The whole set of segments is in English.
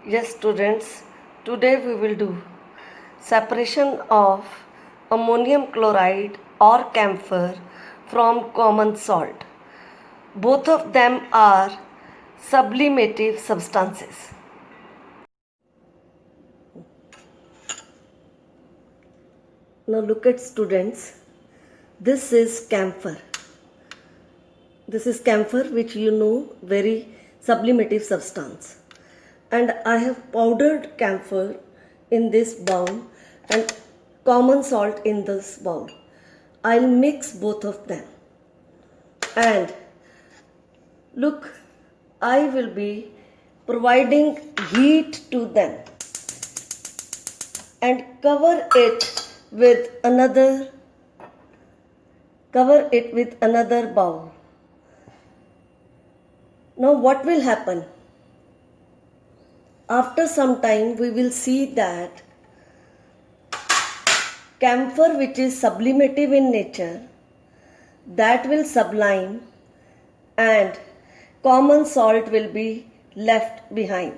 Yes, students, today we will do separation of ammonium chloride or camphor from common salt. Both of them are sublimative substances. Now look at students. This is camphor. This is camphor, which you know, very sublimative substance. And I have powdered camphor in this bowl and common salt in this bowl. I'll mix both of them. And look, I will be providing heat to them and cover it with another bowl. Now what will happen? After some time we will see that camphor, which is sublimative in nature, that will sublime and common salt will be left behind.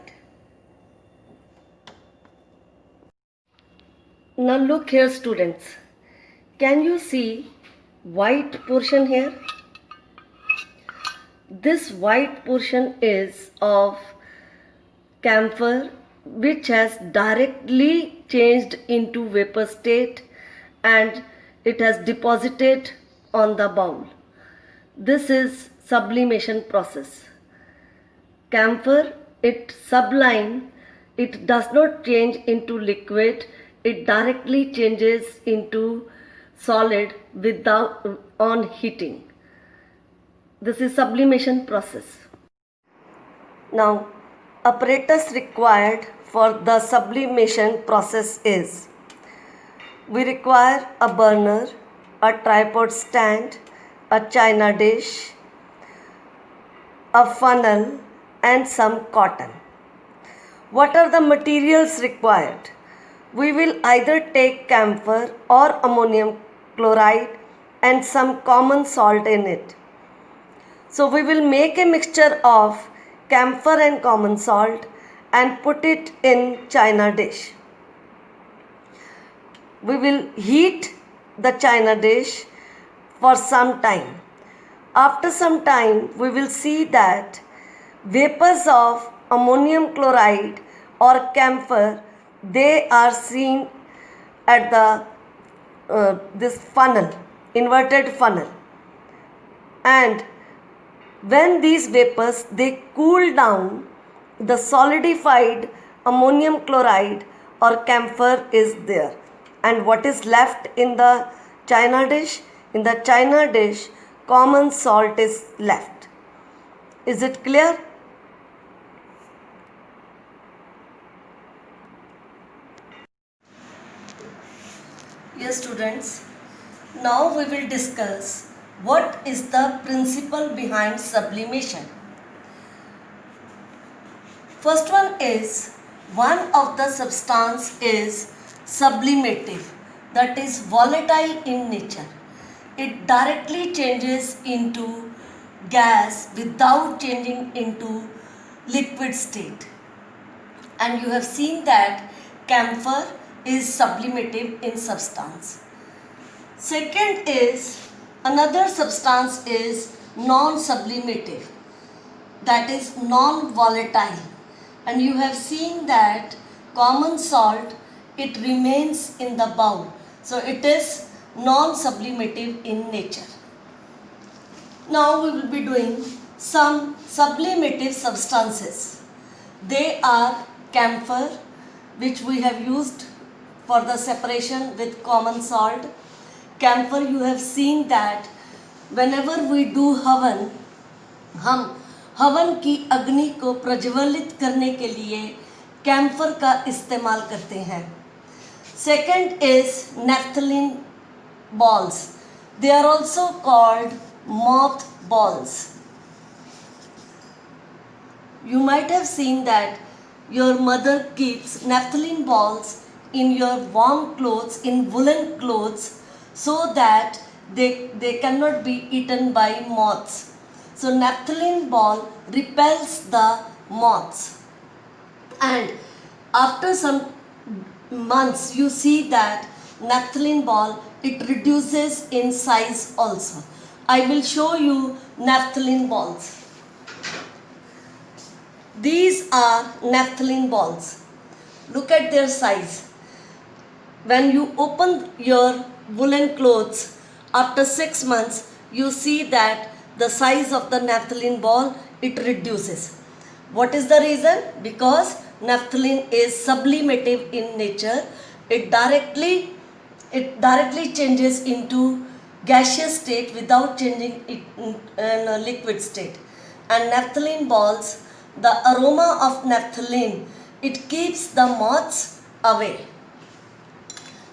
Now look here, students. Can you see white portion here? This white portion is of camphor, which has directly changed into vapor state and it has deposited on the bowl. This is sublimation process. Camphor, it sublime, it does not change into liquid, it directly changes into solid without on heating. This is sublimation process. Now, apparatus required for the sublimation process is: we require a burner, a tripod stand, a china dish, a funnel and some cotton. What are the materials required? We will either take camphor or ammonium chloride and some common salt in it. So we will make a mixture of camphor and common salt and put it in china dish. We will heat the china dish for some time. After some time we will see that vapors of ammonium chloride or camphor, they are seen at the this funnel, inverted funnel, and when these vapors they cool down, the solidified ammonium chloride or camphor is there, and what is left in the china dish? In the china dish, common salt is left. Is it clear? Yes, students. Now we will discuss what is the principle behind sublimation. First one of the substance is sublimative, that is volatile in nature. It directly changes into gas without changing into liquid state. And you have seen that camphor is sublimative in substance. Second is, another substance is non-sublimative, that is non-volatile, and you have seen that common salt, it remains in the bowl, so it is non-sublimative in nature. Now we will be doing some sublimative substances. They are camphor, which we have used for the separation with common salt. Camphor, you have seen that whenever we do हवन, हम हवन की अग्नि को प्रज्वलित करने के लिए कैम्फर का इस्तेमाल करते हैं. Second is naphthalene balls. They are also called moth balls. You might have seen that your mother keeps naphthalene balls in your warm clothes, in woolen clothes, so that they cannot be eaten by moths. So naphthalene ball repels the moths. and after some months you see that naphthalene ball, it reduces in size also. I will show you naphthalene balls. These are naphthalene balls. Look at their size. When you open your woolen clothes after 6 months, you see that the size of the naphthalene ball, it reduces. What is the reason? Because naphthalene is sublimative in nature. It directly changes into gaseous state without changing it in a liquid state. And naphthalene balls, the aroma of naphthalene, it keeps the moths away.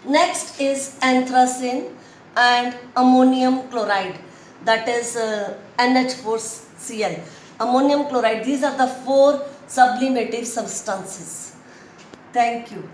Next is anthracene and ammonium chloride, that is NH4Cl. Ammonium chloride, these are the four sublimative substances. Thank you.